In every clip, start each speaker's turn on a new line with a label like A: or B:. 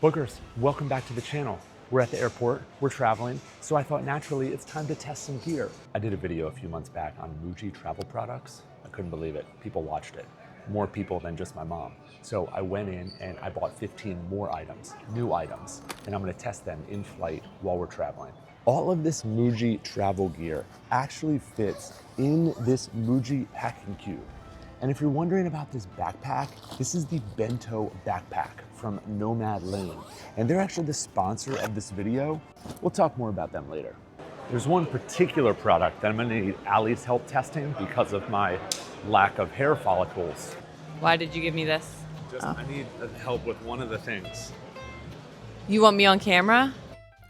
A: Boogers, welcome back to the channel. We're at the airport, we're traveling, so I thought naturally it's time to test some gear. I did a video a few months back on Muji travel products. I couldn't believe it, people watched it. More people than just my mom. So I went in and I bought 15 more items, new items, and I'm gonna test them in flight while we're traveling. All of this Muji travel gear actually fits in this Muji packing cube. And if you're wondering about this backpack, this is the Bento backpack from Nomad Lane. And they're actually the sponsor of this video. We'll talk more about them later. There's one particular product that I'm gonna need Allie's help testing because of my lack of hair follicles.
B: Why did you give me this?
A: I need help with one of the things.
B: You want me on camera?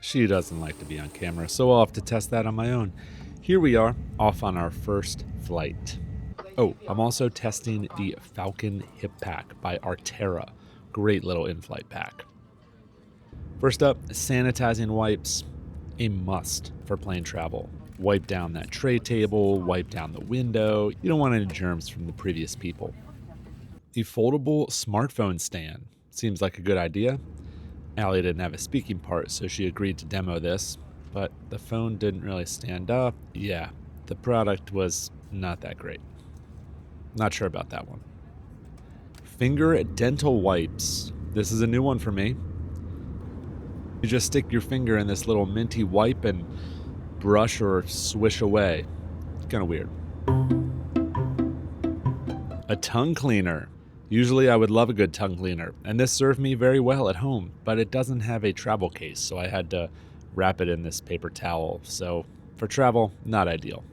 C: She doesn't like to be on camera, so I'll have to test that on my own. Here we are, off on our first flight. Oh, I'm also testing the Falcon Hip Pack by Artera. Great little in-flight pack. First up, sanitizing wipes, a must for plane travel. Wipe down that tray table, wipe down the window. You don't want any germs from the previous people. The foldable smartphone stand seems like a good idea. Allie didn't have a speaking part, so she agreed to demo this, but the phone didn't really stand up. Yeah, the product was not that great. Not sure about that one. Finger dental wipes. This is a new one for me. You just stick your finger in this little minty wipe and brush or swish away. Kind of weird. A tongue cleaner. Usually I would love a good tongue cleaner, and this served me very well at home, but it doesn't have a travel case, so I had to wrap it in this paper towel. So for travel, not ideal.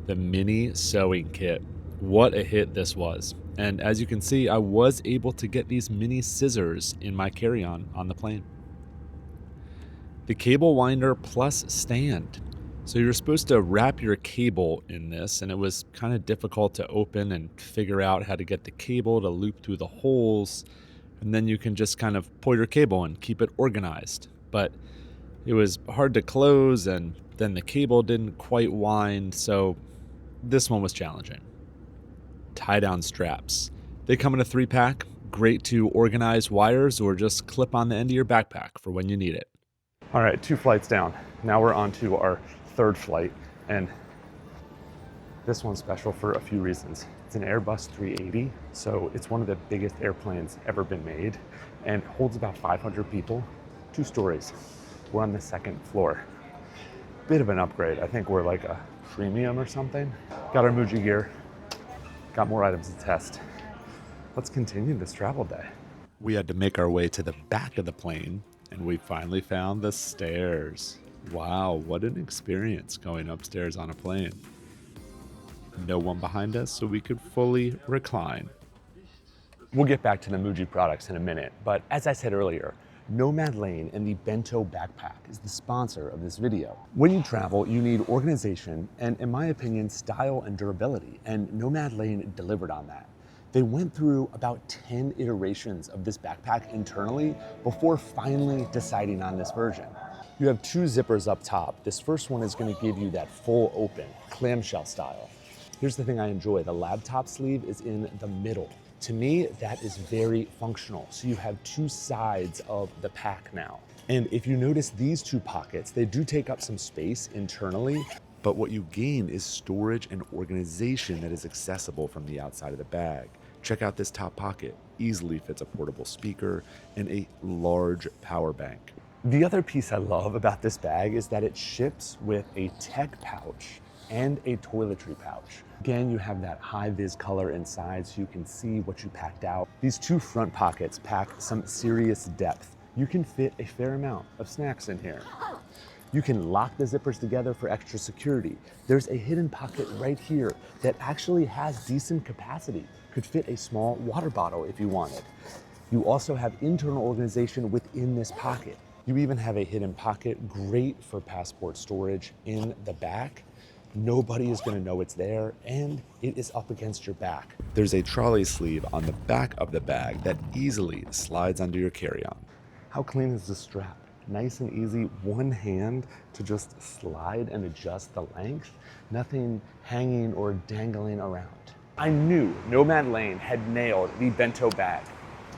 C: The mini sewing kit. What a hit this was. And as you can see, I was able to get these mini scissors in my carry-on on the plane. The cable winder plus stand. So you're supposed to wrap your cable in this, and it was kind of difficult to open and figure out how to get the cable to loop through the holes. And then you can just kind of pull your cable and keep it organized. But it was hard to close, and then the cable didn't quite wind, so this one was challenging. Tie-down straps. They come in a 3-pack, great to organize wires or just clip on the end of your backpack for when you need it.
A: All right, 2 flights down. Now we're on to our 3rd flight, and this one's special for a few reasons. It's an Airbus 380, so it's one of the biggest airplanes ever been made and holds about 500 people, 2 stories. We're on the 2nd floor. Bit of an upgrade. I think we're like a premium or something. Got our Muji gear. Got more items to test. Let's continue this travel day.
C: We had to make our way to the back of the plane, and we finally found the stairs. Wow, what an experience going upstairs on a plane. No one behind us, so we could fully recline.
A: We'll get back to the Muji products in a minute, but as I said earlier, Nomad Lane and the Bento backpack is the sponsor of this video. When you travel, you need organization and, in my opinion, style and durability, and Nomad Lane delivered on that. They went through about 10 iterations of this backpack internally before finally deciding on this version. You have 2 zippers up top. This first one is going to give you that full open, clamshell style. Here's the thing I enjoy. The laptop sleeve is in the middle. To me, that is very functional. So you have 2 sides of the pack now. And if you notice these 2 pockets, they do take up some space internally, but what you gain is storage and organization that is accessible from the outside of the bag. Check out this top pocket. Easily fits a portable speaker and a large power bank. The other piece I love about this bag is that it ships with a tech pouch and a toiletry pouch. Again, you have that high-vis color inside so you can see what you packed out. These 2 front pockets pack some serious depth. You can fit a fair amount of snacks in here. You can lock the zippers together for extra security. There's a hidden pocket right here that actually has decent capacity. Could fit a small water bottle if you wanted. You also have internal organization within this pocket. You even have a hidden pocket, great for passport storage in the back. Nobody is going to know it's there, and it is up against your back.
C: There's a trolley sleeve on the back of the bag that easily slides under your carry-on.
A: How clean is the strap? Nice and easy, one hand to just slide and adjust the length. Nothing hanging or dangling around. I knew Nomad Lane had nailed the bento bag.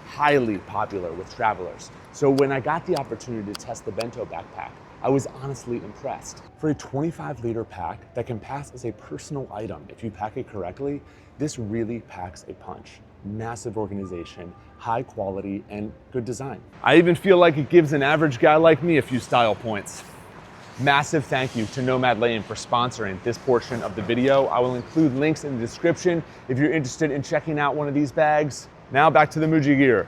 A: highly popular with travelers. So when I got the opportunity to test the bento backpack, I was honestly impressed. For a 25-liter pack that can pass as a personal item if you pack it correctly, this really packs a punch. Massive organization, high quality, and good design. I even feel like it gives an average guy like me a few style points. Massive thank you to Nomad Lane for sponsoring this portion of the video. I will include links in the description if you're interested in checking out one of these bags. Now back to the Muji gear.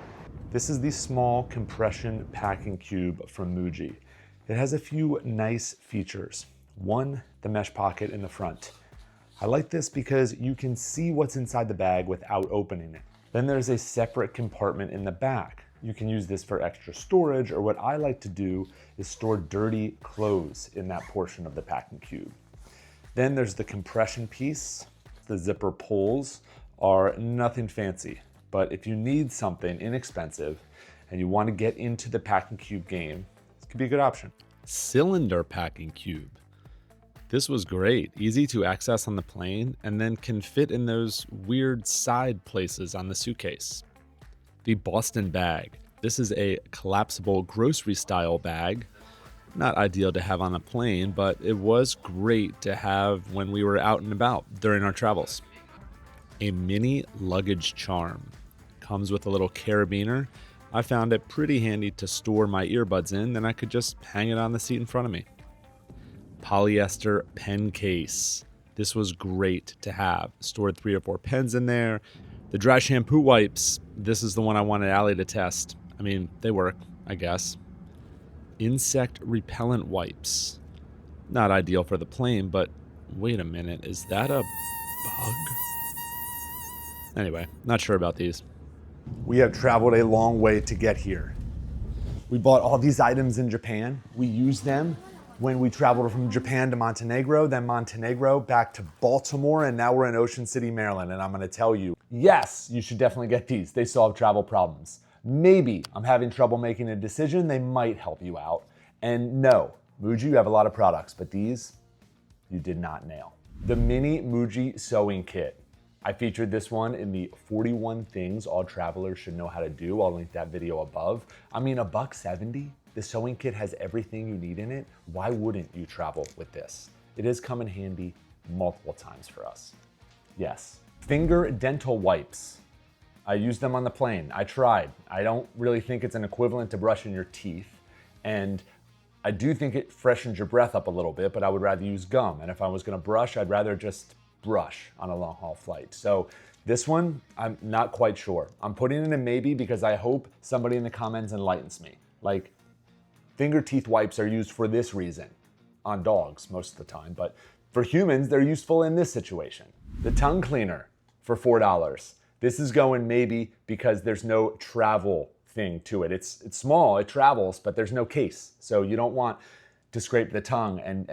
A: This is the small compression packing cube from Muji. It has a few nice features. One, the mesh pocket in the front. I like this because you can see what's inside the bag without opening it. Then there's a separate compartment in the back. You can use this for extra storage, or what I like to do is store dirty clothes in that portion of the packing cube. Then there's the compression piece. The zipper pulls are nothing fancy, but if you need something inexpensive and you want to get into the packing cube game, this could be a good option.
C: Cylinder packing cube. This was great, easy to access on the plane, and then can fit in those weird side places on the suitcase. The Boston bag. This is a collapsible grocery style bag. Not ideal to have on a plane, but it was great to have when we were out and about during our travels. A mini luggage charm. Comes with a little carabiner. I found it pretty handy to store my earbuds in, then I could just hang it on the seat in front of me. Polyester pen case. This was great to have. Stored 3 or 4 pens in there. The dry shampoo wipes. This is the one I wanted Allie to test. I mean, they work, I guess. Insect repellent wipes. Not ideal for the plane, but wait a minute, is that a bug? Anyway, not sure about these.
A: We have traveled a long way to get here. We bought all these items in Japan. We used them when we traveled from Japan to Montenegro, then Montenegro back to Baltimore, and now we're in Ocean City, Maryland. And I'm gonna tell you, yes, you should definitely get these. They solve travel problems. Maybe I'm having trouble making a decision, they might help you out. And no, Muji, you have a lot of products, but these, you did not nail. The mini Muji sewing kit. I featured this one in the 41 things all travelers should know how to do. I'll link that video above. I mean, $170. The sewing kit has everything you need in it. Why wouldn't you travel with this? It has come in handy multiple times for us. Yes. Finger dental wipes. I used them on the plane. I tried. I don't really think it's an equivalent to brushing your teeth. And I do think it freshens your breath up a little bit, but I would rather use gum. And if I was gonna brush, I'd rather just brush on a long haul flight. So this one, I'm not quite sure. I'm putting in a maybe because I hope somebody in the comments enlightens me. Like, finger teeth wipes are used for this reason, on dogs most of the time, but for humans, they're useful in this situation. The tongue cleaner for $4. This is going maybe because there's no travel thing to it. It's small, it travels, but there's no case. So you don't want to scrape the tongue and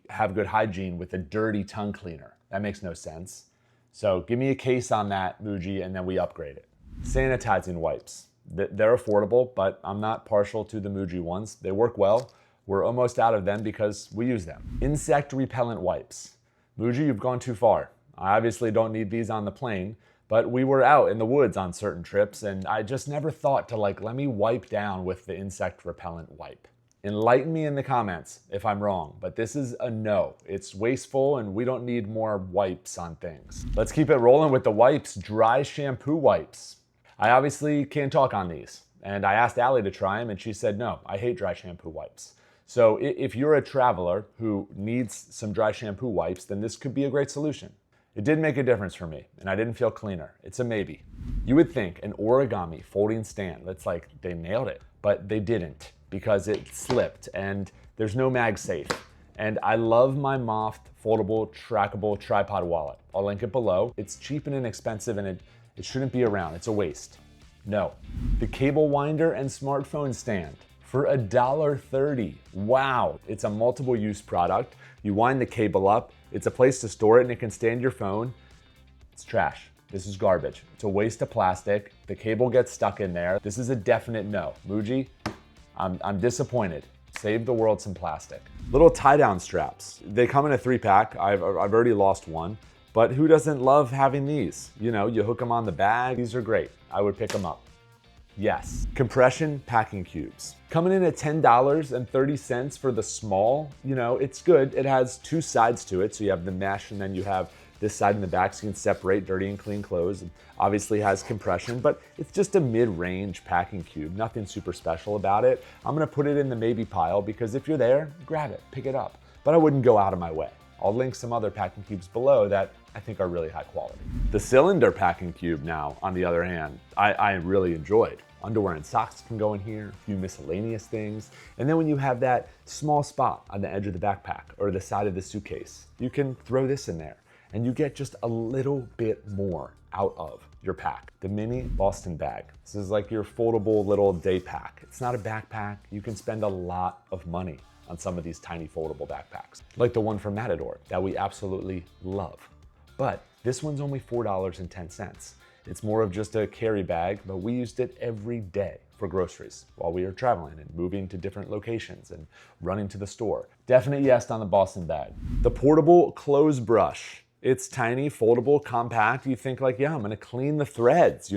A: have good hygiene with a dirty tongue cleaner. That makes no sense. So give me a case on that, Muji, and then we upgrade it. Sanitizing wipes. They're affordable, but I'm not partial to the Muji ones. They work well. We're almost out of them because we use them. Insect repellent wipes. Muji, you've gone too far. I obviously don't need these on the plane, but we were out in the woods on certain trips and I just never thought to let me wipe down with the insect repellent wipe. Enlighten me in the comments if I'm wrong, but this is a no. It's wasteful and we don't need more wipes on things. Let's keep it rolling with the wipes. Dry shampoo wipes. I obviously can't talk on these. And I asked Allie to try them and she said, no, I hate dry shampoo wipes. So if you're a traveler who needs some dry shampoo wipes, then this could be a great solution. It did make a difference for me and I didn't feel cleaner. It's a maybe. You would think an origami folding stand, that's like they nailed it, but they didn't because it slipped and there's no MagSafe. And I love my Moth foldable, trackable tripod wallet. I'll link it below. It's cheap and inexpensive and it shouldn't be around. It's a waste. No. The cable winder and smartphone stand for $1.30. Wow. It's a multiple use product. You wind the cable up. It's a place to store it and it can stand your phone. It's trash. This is garbage. It's a waste of plastic. The cable gets stuck in there. This is a definite no. Muji, I'm disappointed. Save the world some plastic. Little tie-down straps. They come in a 3-pack. I've already lost one, but who doesn't love having these? You know, you hook them on the bag. These are great. I would pick them up. Yes, compression packing cubes. Coming in at $10.30 for the small, it's good. It has two sides to it. So you have the mesh and then you have this side in the back so you can separate dirty and clean clothes. It obviously has compression, but it's just a mid-range packing cube. Nothing super special about it. I'm gonna put it in the maybe pile because if you're there, grab it, pick it up. But I wouldn't go out of my way. I'll link some other packing cubes below that I think are really high quality. The cylinder packing cube now, on the other hand, I really enjoyed. Underwear and socks can go in here, a few miscellaneous things. And then when you have that small spot on the edge of the backpack or the side of the suitcase, you can throw this in there and you get just a little bit more out of your pack. The mini Boston bag. This is like your foldable little day pack. It's not a backpack. You can spend a lot of money on some of these tiny foldable backpacks, like the one from Matador that we absolutely love. But this one's only $4.10. It's more of just a carry bag, but we used it every day for groceries while we were traveling and moving to different locations and running to the store. Definite yes on the Boston bag. The portable clothes brush. It's tiny, foldable, compact. You think like, yeah, I'm gonna clean the threads,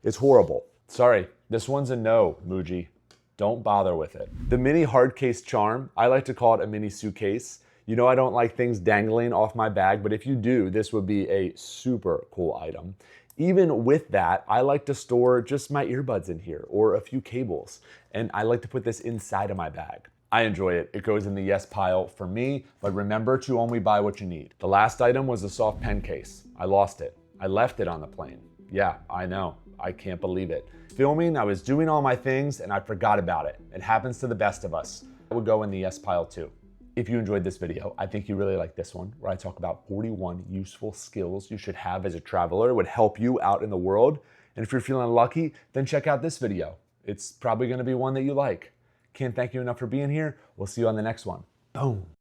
A: It's horrible. Sorry, this one's a no, Muji. Don't bother with it. The mini hard case charm, I like to call it a mini suitcase. I don't like things dangling off my bag, but if you do, this would be a super cool item. Even with that, I like to store just my earbuds in here or a few cables, and I like to put this inside of my bag. I enjoy it. It goes in the yes pile for me, but remember to only buy what you need. The last item was a soft pen case. I lost it. I left it on the plane. Yeah, I know. I can't believe it. Filming, I was doing all my things and I forgot about it. It happens to the best of us. I would go in the yes pile too. If you enjoyed this video, I think you really like this one, where I talk about 41 useful skills you should have as a traveler. It would help you out in the world. And if you're feeling lucky, then check out this video. It's probably gonna be one that you like. Can't thank you enough for being here. We'll see you on the next one. Boom.